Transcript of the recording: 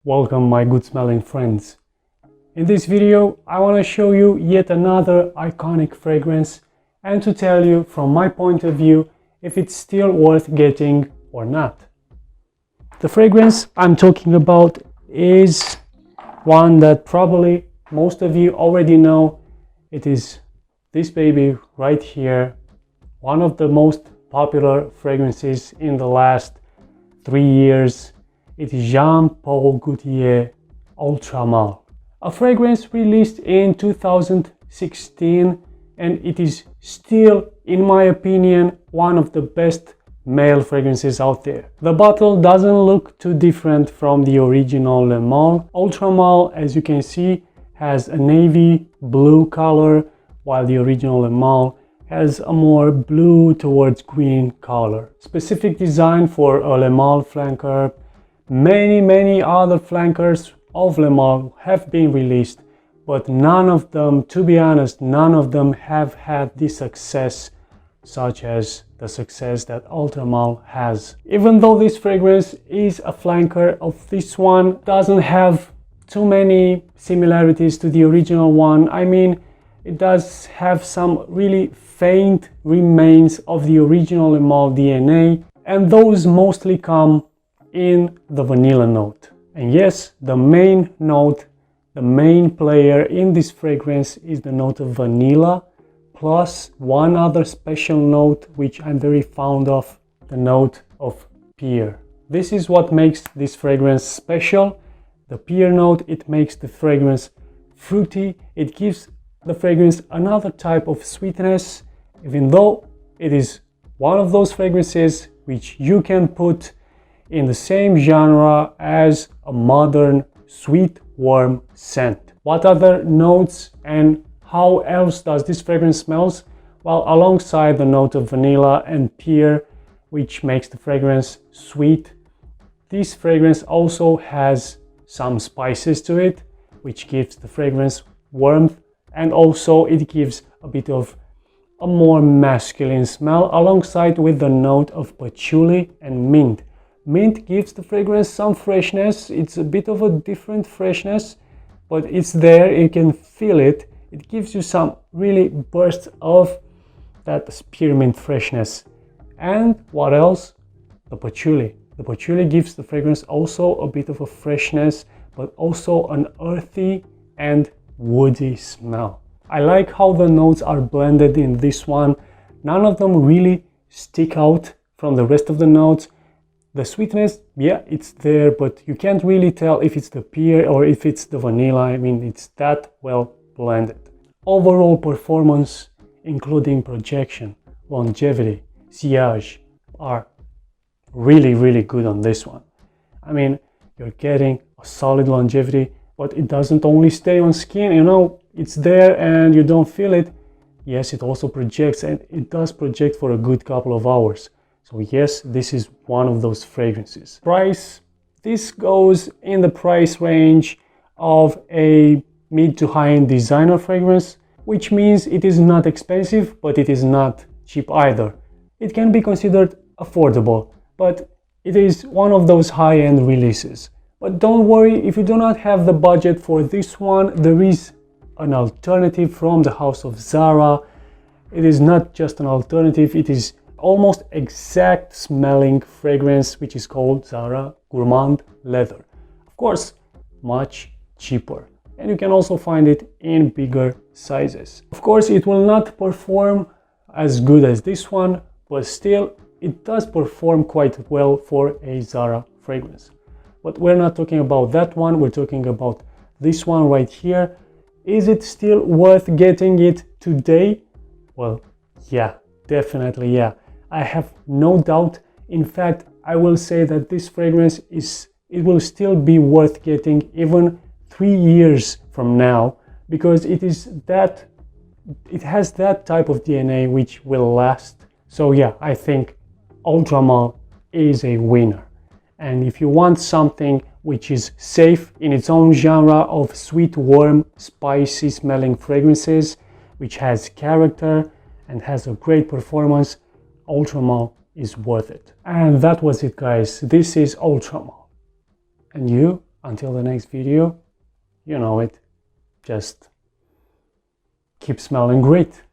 Welcome my good smelling friends. In this video I want to show you yet another iconic fragrance and to tell you from my point of view if it's still worth getting or not. The fragrance I'm talking about is one that probably most of you already know. It is this baby right here, one of the most popular fragrances in the last 3 years. It is Paul Gaultier Ultra Male, a fragrance released in 2016, and it is still, in my opinion, one of the best male fragrances out there. The bottle doesn't look too different from the original Le Male. Ultra Male, as you can see, has a navy blue color, while the original Le Male has a more blue towards green color. Specific design for a Le Male flanker. Many other flankers of Le Male have been released, but none of them, to be honest, none of them have had the success such as the success that Ultramale has. Even though this fragrance is a flanker of this one, doesn't have too many similarities to the original one. I mean, it does have some really faint remains of the original Le Male DNA, and those mostly come in the vanilla note. And yes, the main note, the main player in this fragrance is the note of vanilla, plus one other special note which I'm very fond of, the note of pear. This is what makes this fragrance special. The pear note, it makes the fragrance fruity. It gives the fragrance another type of sweetness, even though it is one of those fragrances which you can put in the same genre as a modern sweet warm scent. What other notes and how else does this fragrance smells? Well, alongside the note of vanilla and pear, which makes the fragrance sweet, this fragrance also has some spices to it, which gives the fragrance warmth, and also it gives a bit of a more masculine smell alongside with the note of patchouli and mint. Mint gives the fragrance some freshness. It's a bit of a different freshness, but it's there, you can feel it. It gives you some really bursts of that spearmint freshness. And what else? The patchouli. The patchouli gives the fragrance also a bit of a freshness, but also an earthy and woody smell. I like how the notes are blended in this one. None of them really stick out from the rest of the notes. The sweetness, yeah, it's there, but you can't really tell if it's the pear or if it's the vanilla. I mean, it's that well blended. Overall performance, including projection, longevity, sillage, are really good on this one. I mean, you're getting a solid longevity, but it doesn't only stay on skin, you know, it's there and you don't feel it. Yes, it also projects, and it does project for a good couple of hours. So yes, this is one of those fragrances. Price, this goes in the price range of a mid to high-end designer fragrance, which means it is not expensive, but it is not cheap either. It can be considered affordable, but it is one of those high-end releases. But don't worry, if you do not have the budget for this one, there is an alternative from the house of Zara. It is not just an alternative, it is almost exact smelling fragrance, which is called Zara Gourmand Leather. Of course, much cheaper, and you can also find it in bigger sizes. Of course, it will not perform as good as this one, but still it does perform quite well for a Zara fragrance. But we're not talking about that one, we're talking about this one right here. Is it still worth getting it today? Well, yeah, definitely yeah. I have no doubt. In fact, I will say that this fragrance it will still be worth getting even 3 years from now, because it has that type of DNA which will last. So yeah, I think Ultramale is a winner. And if you want something which is safe in its own genre of sweet, warm, spicy smelling fragrances, which has character and has a great performance, Ultramale is worth it. And that was it, guys. This is Ultramale. And you? until the next video, you know it, just keep smelling great.